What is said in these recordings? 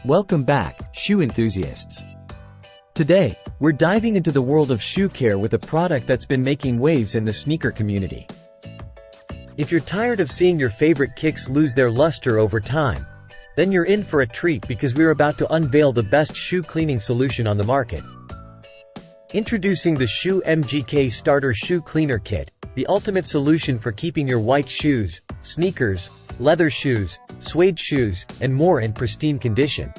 Welcome back, shoe enthusiasts. Today, we're diving into the world of shoe care with a product that's been making waves in the sneaker community. If you're tired of seeing your favorite kicks lose their luster over time, then you're in for a treat because we're about to unveil the best shoe cleaning solution on the market. Introducing the Schuh MGK Starter Shoe Cleaner Kit, the ultimate solution for keeping your white shoes, sneakers, leather shoes, suede shoes, and more in pristine condition.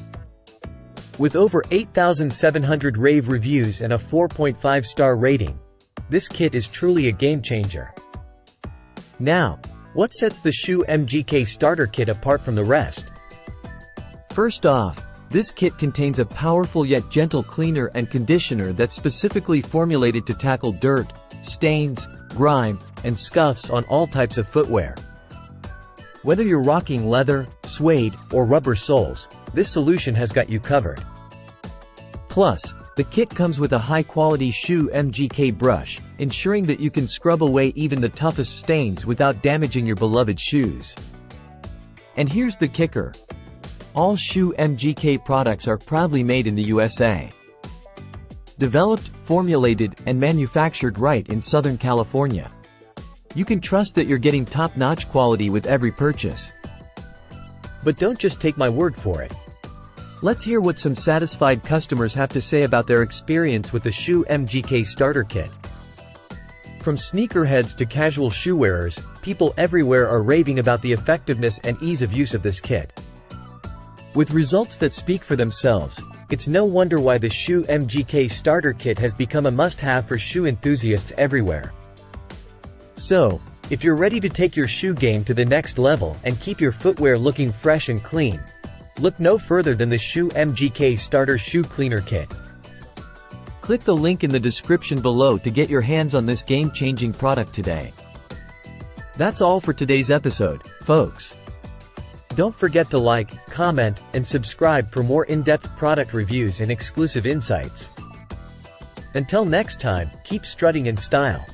With over 8,700 rave reviews and a 4.5-star rating, this kit is truly a game-changer. Now, what sets the Schuh MGK Starter Kit apart from the rest? First off, this kit contains a powerful yet gentle cleaner and conditioner that's specifically formulated to tackle dirt, stains, grime, and scuffs on all types of footwear. Whether you're rocking leather, suede, or rubber soles, this solution has got you covered. Plus, the kit comes with a high-quality Schuh MGK brush, ensuring that you can scrub away even the toughest stains without damaging your beloved shoes. And here's the kicker. All Schuh MGK products are proudly made in the USA. Developed, formulated, and manufactured right in Southern California. You can trust that you're getting top-notch quality with every purchase. But don't just take my word for it. Let's hear what some satisfied customers have to say about their experience with the Schuh MGK Starter Kit. From sneakerheads to casual shoe wearers, people everywhere are raving about the effectiveness and ease of use of this kit. With results that speak for themselves, it's no wonder why the Schuh MGK Starter Kit has become a must-have for shoe enthusiasts everywhere. So, if you're ready to take your shoe game to the next level and keep your footwear looking fresh and clean, look no further than the Schuh MGK Starter Shoe Cleaner Kit. Click the link in the description below to get your hands on this game-changing product today. That's all for today's episode, folks. Don't forget to like, comment, and subscribe for more in-depth product reviews and exclusive insights. Until next time, keep strutting in style.